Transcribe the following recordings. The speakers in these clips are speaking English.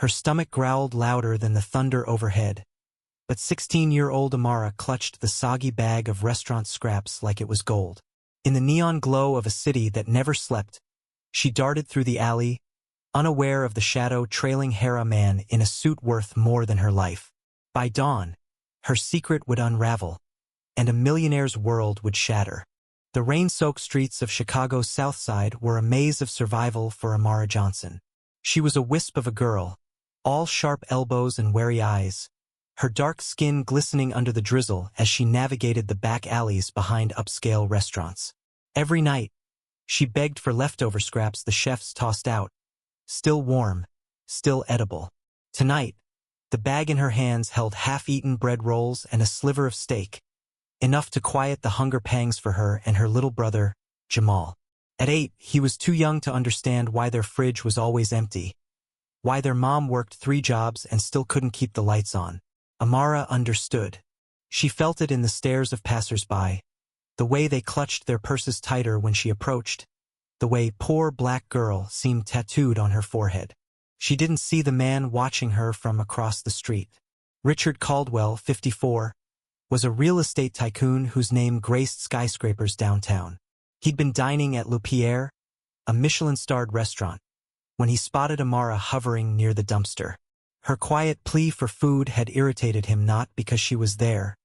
Her stomach growled louder than the thunder overhead. But 16-year-old Amara clutched the soggy bag of restaurant scraps like it was gold. In the neon glow of a city that never slept, she darted through the alley, unaware of the shadow trailing Hera man in a suit worth more than her life. By dawn, her secret would unravel, and a millionaire's world would shatter. The rain-soaked streets of Chicago's South Side were a maze of survival for Amara Johnson. She was a wisp of a girl, all sharp elbows and wary eyes, her dark skin glistening under the drizzle as she navigated the back alleys behind upscale restaurants. Every night, she begged for leftover scraps the chefs tossed out, still warm, still edible. Tonight, the bag in her hands held half-eaten bread rolls and a sliver of steak, enough to quiet the hunger pangs for her and her little brother, Jamal. At 8, he was too young to understand why their fridge was always empty, why their mom worked 3 jobs and still couldn't keep the lights on. Amara understood. She felt it in the stares of passers-by, the way they clutched their purses tighter when she approached, the way poor black girl seemed tattooed on her forehead. She didn't see the man watching her from across the street. Richard Caldwell, 54, was a real estate tycoon whose name graced skyscrapers downtown. He'd been dining at Le Pierre, a Michelin-starred restaurant, when he spotted Amara hovering near the dumpster. Her quiet plea for food had irritated him not because she was there,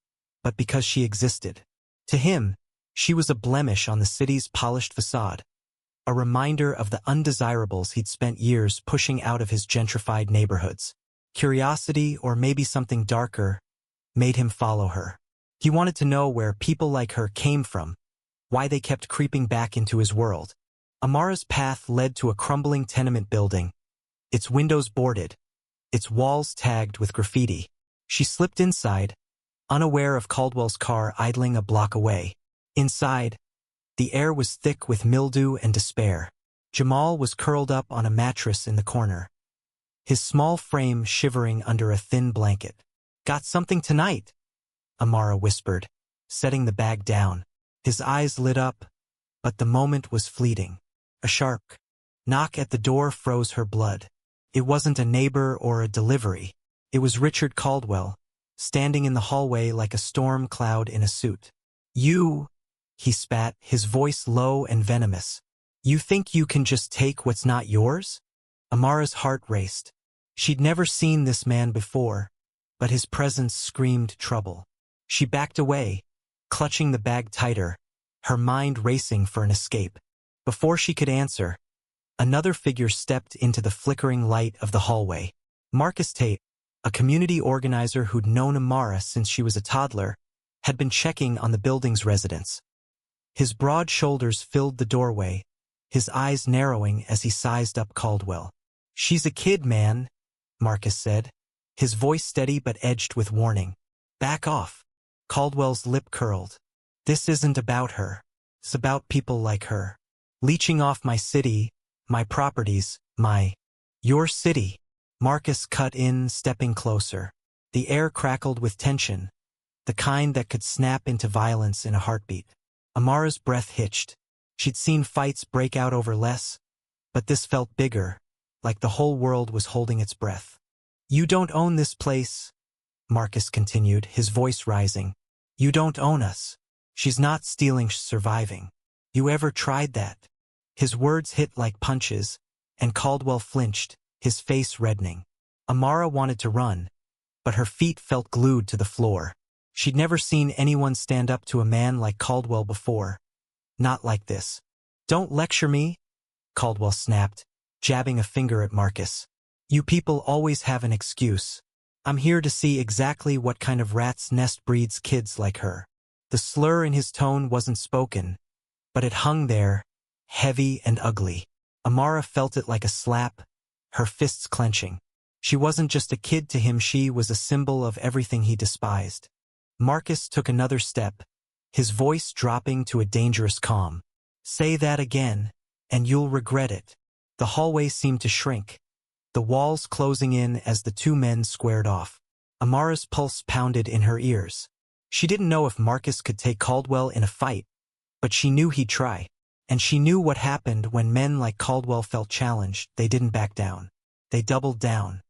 but because she existed. To him, she was a blemish on the city's polished facade, a reminder of the undesirables he'd spent years pushing out of his gentrified neighborhoods. Curiosity, or maybe something darker, made him follow her. He wanted to know where people like her came from, why they kept creeping back into his world. Amara's path led to a crumbling tenement building, its windows boarded, its walls tagged with graffiti. She slipped inside, unaware of Caldwell's car idling a block away. Inside, the air was thick with mildew and despair. Jamal was curled up on a mattress in the corner, his small frame shivering under a thin blanket. "Got something tonight?" Amara whispered, setting the bag down. His eyes lit up, but the moment was fleeting. A sharp knock at the door froze her blood. It wasn't a neighbor or a delivery. It was Richard Caldwell, standing in the hallway like a storm cloud in a suit. "You," he spat, his voice low and venomous. "You think you can just take what's not yours?" Amara's heart raced. She'd never seen this man before, but his presence screamed trouble. She backed away, clutching the bag tighter, her mind racing for an escape. Before she could answer, another figure stepped into the flickering light of the hallway. Marcus Tate, a community organizer who'd known Amara since she was a toddler, had been checking on the building's residents. His broad shoulders filled the doorway, his eyes narrowing as he sized up Caldwell. "She's a kid, man," Marcus said, his voice steady but edged with warning. "Back off." Caldwell's lip curled. "This isn't about her. It's about people like her. Leeching off my city, my properties, your city." Marcus cut in, stepping closer. The air crackled with tension, the kind that could snap into violence in a heartbeat. Amara's breath hitched. She'd seen fights break out over less, but this felt bigger, like the whole world was holding its breath. "You don't own this place," Marcus continued, his voice rising. "You don't own us. She's not stealing, she's surviving. You ever tried that?" His words hit like punches, and Caldwell flinched, his face reddening. Amara wanted to run, but her feet felt glued to the floor. She'd never seen anyone stand up to a man like Caldwell before. Not like this. "Don't lecture me," Caldwell snapped, jabbing a finger at Marcus. "You people always have an excuse. I'm here to see exactly what kind of rat's nest breeds kids like her." The slur in his tone wasn't spoken, but it hung there, heavy and ugly. Amara felt it like a slap, her fists clenching. She wasn't just a kid to him, she was a symbol of everything he despised. Marcus took another step, his voice dropping to a dangerous calm. "Say that again, and you'll regret it." The hallway seemed to shrink, the walls closing in as the two men squared off. Amara's pulse pounded in her ears. She didn't know if Marcus could take Caldwell in a fight, but she knew he'd try. And she knew what happened when men like Caldwell felt challenged. They didn't back down. They doubled down.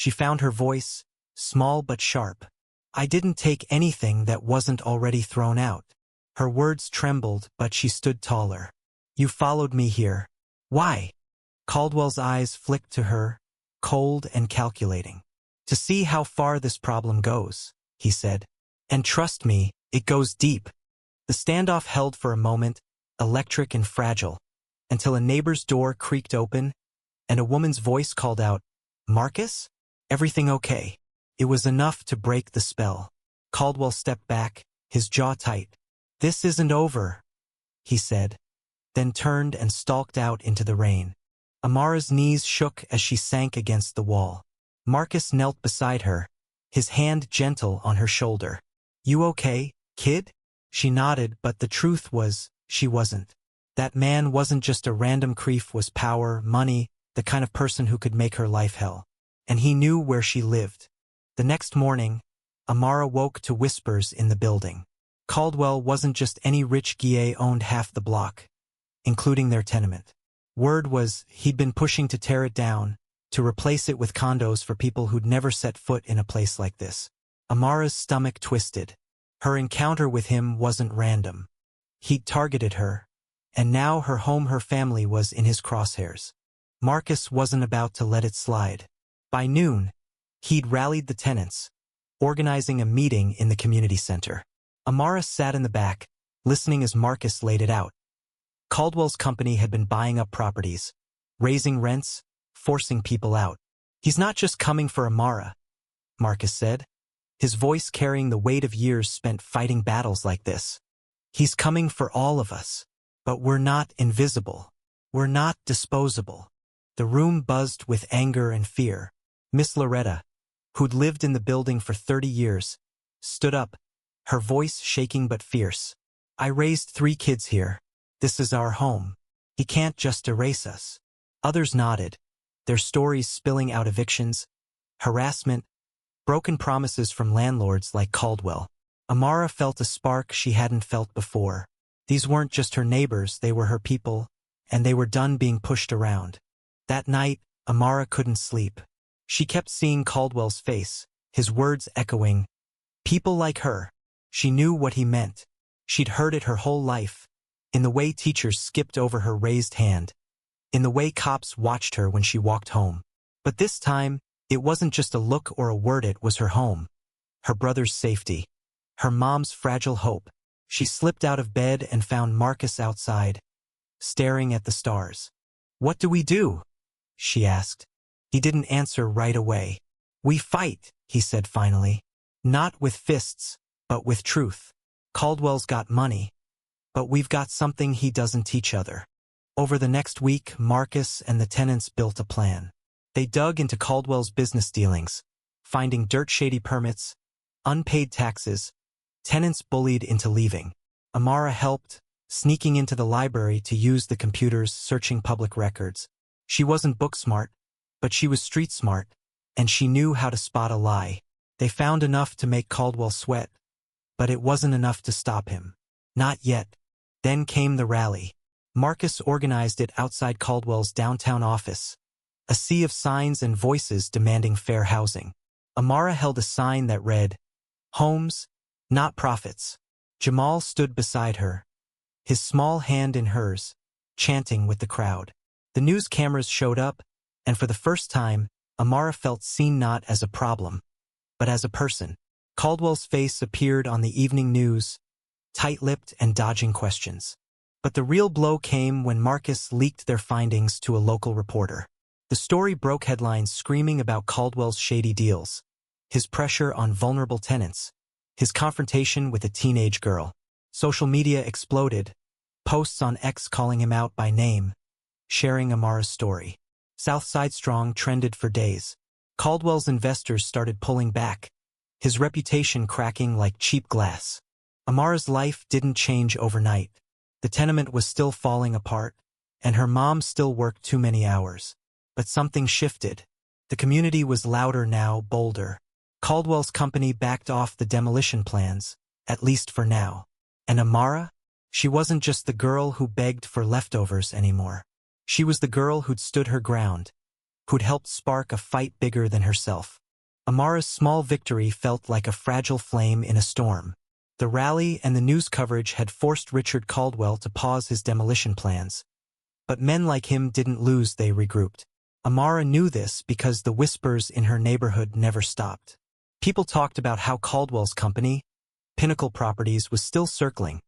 She found her voice, small but sharp. I didn't take anything that wasn't already thrown out. Her words trembled, but she stood taller. You followed me here. Why? Caldwell's eyes flicked to her, cold and calculating. To see how far this problem goes, he said. And trust me, it goes deep. The standoff held for a moment, electric and fragile, until a neighbor's door creaked open, and a woman's voice called out, Marcus? Everything okay? It was enough to break the spell. Caldwell stepped back, his jaw tight. This isn't over, he said, then turned and stalked out into the rain. Amara's knees shook as she sank against the wall. Marcus knelt beside her, his hand gentle on her shoulder. You okay, kid? She nodded, but the truth was, she wasn't. That man wasn't just a random creep with power, money, the kind of person who could make her life hell. And he knew where she lived. The next morning, Amara woke to whispers in the building. Caldwell wasn't just any rich guy owned half the block, including their tenement. Word was he'd been pushing to tear it down, to replace it with condos for people who'd never set foot in a place like this. Amara's stomach twisted. Her encounter with him wasn't random. He'd targeted her, and now her home, her family was in his crosshairs. Marcus wasn't about to let it slide. By noon, he'd rallied the tenants, organizing a meeting in the community center. Amara sat in the back, listening as Marcus laid it out. Caldwell's company had been buying up properties, raising rents, forcing people out. He's not just coming for Amara, Marcus said, his voice carrying the weight of years spent fighting battles like this. He's coming for all of us. But we're not invisible. We're not disposable. The room buzzed with anger and fear. Miss Loretta, who'd lived in the building for 30 years, stood up, her voice shaking but fierce. I raised 3 kids here. This is our home. He can't just erase us. Others nodded, their stories spilling out evictions, harassment, broken promises from landlords like Caldwell. Amara felt a spark she hadn't felt before. These weren't just her neighbors, they were her people, and they were done being pushed around. That night, Amara couldn't sleep. She kept seeing Caldwell's face, his words echoing, people like her. She knew what he meant. She'd heard it her whole life, in the way teachers skipped over her raised hand, in the way cops watched her when she walked home. But this time, it wasn't just a look or a word, it was her home, her brother's safety, her mom's fragile hope. She slipped out of bed and found Marcus outside, staring at the stars. What do we do? She asked. He didn't answer right away. We fight, he said finally. Not with fists, but with truth. Caldwell's got money, but we've got something he doesn't teach other. Over the next week, Marcus and the tenants built a plan. They dug into Caldwell's business dealings, finding dirt-shady permits, unpaid taxes, tenants bullied into leaving. Amara helped, sneaking into the library to use the computers, searching public records. She wasn't book smart, but she was street smart, and she knew how to spot a lie. They found enough to make Caldwell sweat, but it wasn't enough to stop him. Not yet. Then came the rally. Marcus organized it outside Caldwell's downtown office, a sea of signs and voices demanding fair housing. Amara held a sign that read, Homes, not profits. Jamal stood beside her, his small hand in hers, chanting with the crowd. The news cameras showed up, and for the first time, Amara felt seen not as a problem, but as a person. Caldwell's face appeared on the evening news, tight-lipped and dodging questions. But the real blow came when Marcus leaked their findings to a local reporter. The story broke headlines screaming about Caldwell's shady deals, his pressure on vulnerable tenants, his confrontation with a teenage girl. Social media exploded, posts on X calling him out by name, sharing Amara's story. Southside Strong trended for days. Caldwell's investors started pulling back, his reputation cracking like cheap glass. Amara's life didn't change overnight. The tenement was still falling apart, and her mom still worked too many hours. But something shifted. The community was louder now, bolder. Caldwell's company backed off the demolition plans, at least for now. And Amara? She wasn't just the girl who begged for leftovers anymore. She was the girl who'd stood her ground, who'd helped spark a fight bigger than herself. Amara's small victory felt like a fragile flame in a storm. The rally and the news coverage had forced Richard Caldwell to pause his demolition plans. But men like him didn't lose, they regrouped. Amara knew this because the whispers in her neighborhood never stopped. People talked about how Caldwell's company, Pinnacle Properties, was still circling,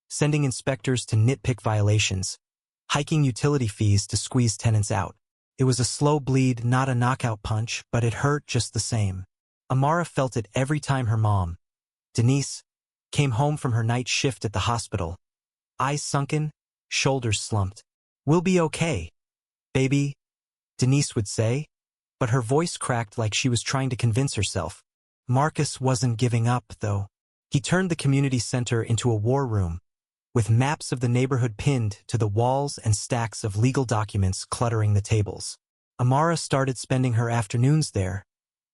sending inspectors to nitpick violations, hiking utility fees to squeeze tenants out. It was a slow bleed, not a knockout punch, but it hurt just the same. Amara felt it every time her mom, Denise, came home from her night shift at the hospital. Eyes sunken, shoulders slumped. "We'll be okay, baby," Denise would say, but her voice cracked like she was trying to convince herself. Marcus wasn't giving up, though. He turned the community center into a war room, with maps of the neighborhood pinned to the walls and stacks of legal documents cluttering the tables. Amara started spending her afternoons there,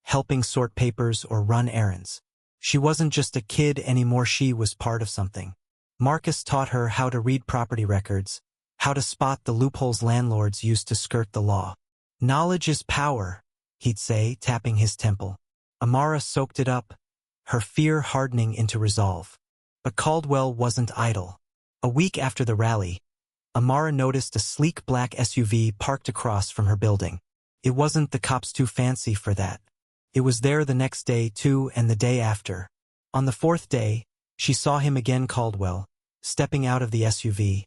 helping sort papers or run errands. She wasn't just a kid anymore, she was part of something. Marcus taught her how to read property records, how to spot the loopholes landlords used to skirt the law. "Knowledge is power," he'd say, tapping his temple. Amara soaked it up, her fear hardening into resolve. But Caldwell wasn't idle. A week after the rally, Amara noticed a sleek black SUV parked across from her building. It wasn't the cops too fancy for that. It was there the next day, too, and the day after. On the fourth day, she saw him again, Caldwell, stepping out of the SUV.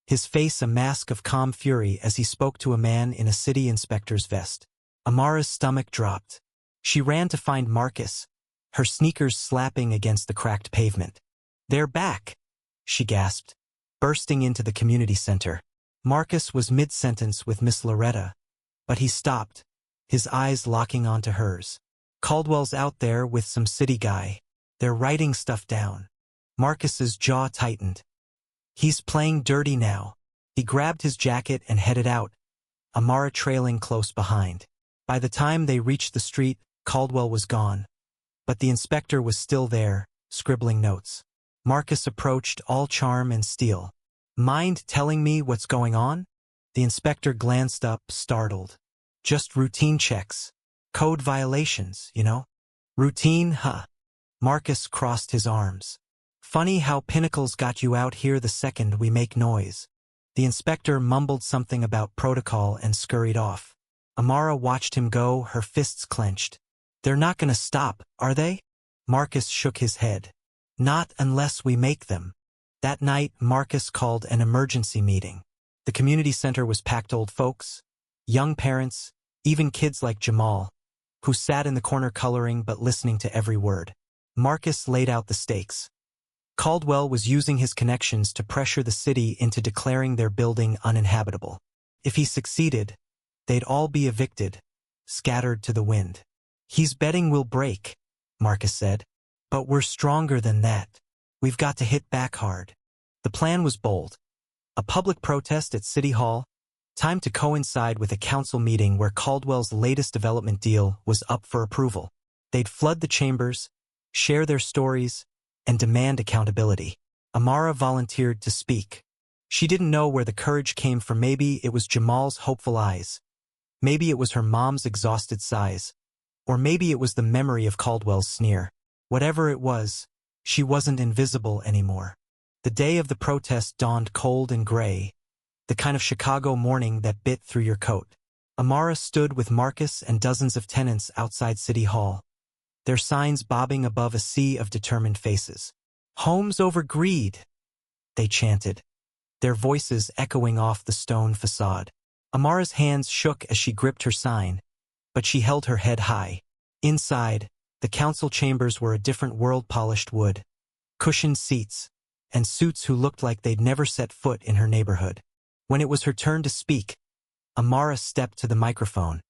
His face a mask of calm fury as he spoke to a man in a city inspector's vest. Amara's stomach dropped. She ran to find Marcus, her sneakers slapping against the cracked pavement. "They're back," she gasped, bursting into the community center. Marcus was mid-sentence with Miss Loretta, but he stopped, his eyes locking onto hers. "Caldwell's out there with some city guy. They're writing stuff down." Marcus's jaw tightened. "He's playing dirty now." He grabbed his jacket and headed out, Amara trailing close behind. By the time they reached the street, Caldwell was gone. But the inspector was still there, scribbling notes. Marcus approached, all charm and steel. "Mind telling me what's going on?" The inspector glanced up, startled. "Just routine checks. Code violations, you know." "Routine, huh?" Marcus crossed his arms. "Funny how Pinnacle's got you out here the second we make noise." The inspector mumbled something about protocol and scurried off. Amara watched him go, her fists clenched. "They're not gonna stop, are they?" Marcus shook his head. "Not unless we make them." That night, Marcus called an emergency meeting. The community center was packed, old folks, young parents, even kids like Jamal, who sat in the corner coloring but listening to every word. Marcus laid out the stakes. Caldwell was using his connections to pressure the city into declaring their building uninhabitable. If he succeeded, they'd all be evicted, scattered to the wind. "He's betting we'll break," Marcus said. "But we're stronger than that. We've got to hit back hard." The plan was bold. A public protest at City Hall, timed to coincide with a council meeting where Caldwell's latest development deal was up for approval. They'd flood the chambers, share their stories, and demand accountability. Amara volunteered to speak. She didn't know where the courage came from. Maybe it was Jamal's hopeful eyes. Maybe it was her mom's exhausted sighs. Or maybe it was the memory of Caldwell's sneer. Whatever it was, she wasn't invisible anymore. The day of the protest dawned cold and gray, the kind of Chicago morning that bit through your coat. Amara stood with Marcus and dozens of tenants outside City Hall, their signs bobbing above a sea of determined faces. "Homes over greed," they chanted, their voices echoing off the stone facade. Amara's hands shook as she gripped her sign, but she held her head high. Inside, the council chambers were a different world, polished wood, cushioned seats, and suits who looked like they'd never set foot in her neighborhood. When it was her turn to speak, Amara stepped to the microphone,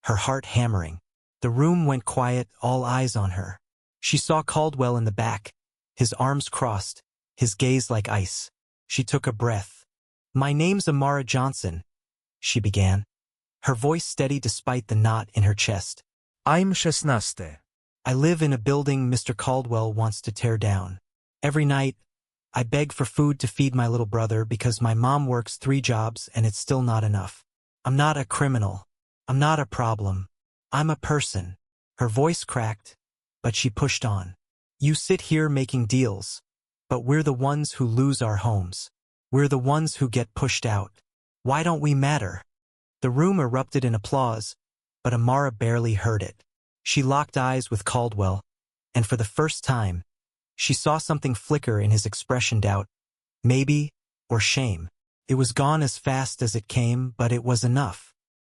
her heart hammering. The room went quiet, all eyes on her. She saw Caldwell in the back, his arms crossed, his gaze like ice. She took a breath. "My name's Amara Johnson," she began, her voice steady despite the knot in her chest. I'm 16. "I live in a building Mr. Caldwell wants to tear down. Every night, I beg for food to feed my little brother because my mom works 3 jobs and it's still not enough. I'm not a criminal. I'm not a problem. I'm a person. Her voice cracked, but she pushed on. You sit here making deals, but we're the ones who lose our homes. We're the ones who get pushed out. Why don't we matter? The room erupted in applause, but Amara barely heard it. She locked eyes with Caldwell, and for the first time, she saw something flicker in his expression: doubt, maybe, or shame. It was gone as fast as it came, but it was enough.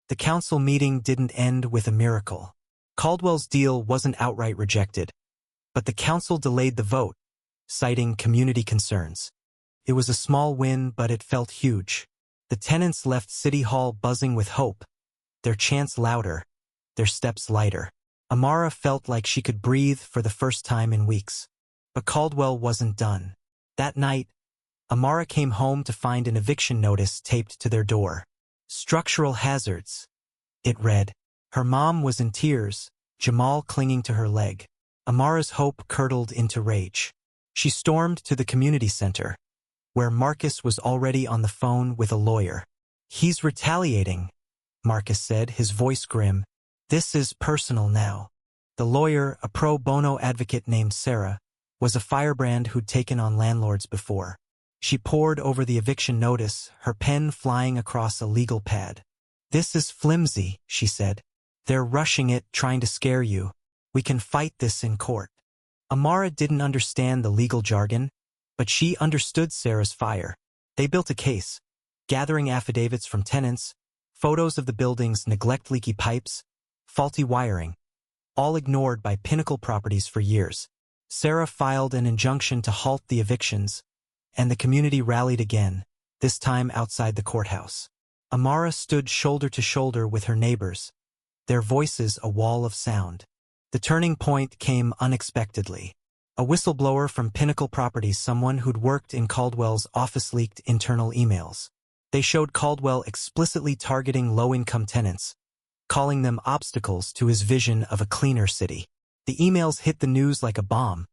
The council meeting didn't end with a miracle. Caldwell's deal wasn't outright rejected, but the council delayed the vote, citing community concerns. It was a small win, but it felt huge. The tenants left City Hall buzzing with hope, their chants louder, their steps lighter. Amara felt like she could breathe for the first time in weeks. But Caldwell wasn't done. That night, Amara came home to find an eviction notice taped to their door. Structural hazards, it read. Her mom was in tears, Jamal clinging to her leg. Amara's hope curdled into rage. She stormed to the community center, where Marcus was already on the phone with a lawyer. He's retaliating, Marcus said, his voice grim. This is personal now. The lawyer, a pro bono advocate named Sarah, was a firebrand who'd taken on landlords before. She pored over the eviction notice, her pen flying across a legal pad. This is flimsy, she said. They're rushing it, trying to scare you. We can fight this in court. Amara didn't understand the legal jargon, but she understood Sarah's fire. They built a case, gathering affidavits from tenants, photos of the building's neglect, leaky pipes, faulty wiring, all ignored by Pinnacle Properties for years. Sarah filed an injunction to halt the evictions, and the community rallied again, this time outside the courthouse. Amara stood shoulder to shoulder with her neighbors, their voices a wall of sound. The turning point came unexpectedly. A whistleblower from Pinnacle Properties, someone who'd worked in Caldwell's office, leaked internal emails. They showed Caldwell explicitly targeting low-income tenants, calling them obstacles to his vision of a cleaner city. The emails hit the news like a bomb,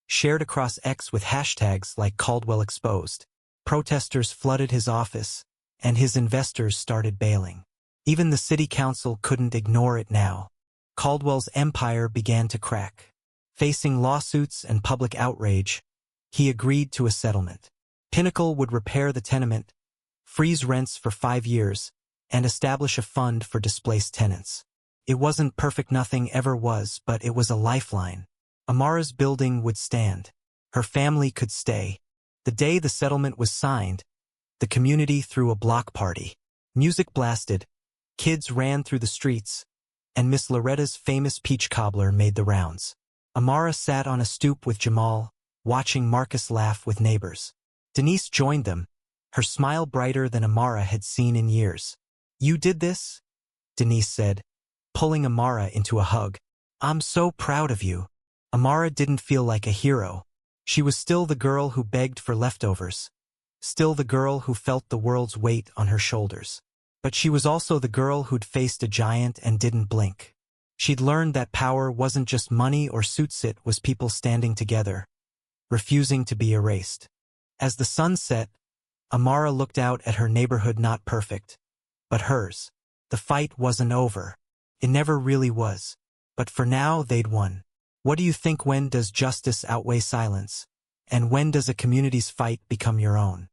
shared across X with hashtags like Caldwell Exposed. Protesters flooded his office, and his investors started bailing. Even the city council couldn't ignore it now. Caldwell's empire began to crack. Facing lawsuits and public outrage, he agreed to a settlement. Pinnacle would repair the tenement, freeze rents for 5 years, and establish a fund for displaced tenants. It wasn't perfect, nothing ever was, but it was a lifeline. Amara's building would stand. Her family could stay. The day the settlement was signed, the community threw a block party. Music blasted, kids ran through the streets, and Miss Loretta's famous peach cobbler made the rounds. Amara sat on a stoop with Jamal, watching Marcus laugh with neighbors. Denise joined them, her smile brighter than Amara had seen in years. You did this? Denise said, pulling Amara into a hug. I'm so proud of you. Amara didn't feel like a hero. She was still the girl who begged for leftovers, still the girl who felt the world's weight on her shoulders. But she was also the girl who'd faced a giant and didn't blink. She'd learned that power wasn't just money or suits, it was people standing together, refusing to be erased. As the sun set, Amara looked out at her neighborhood, not perfect, but hers. The fight wasn't over. It never really was. But for now, they'd won. What do you think? When does justice outweigh silence? And when does a community's fight become your own?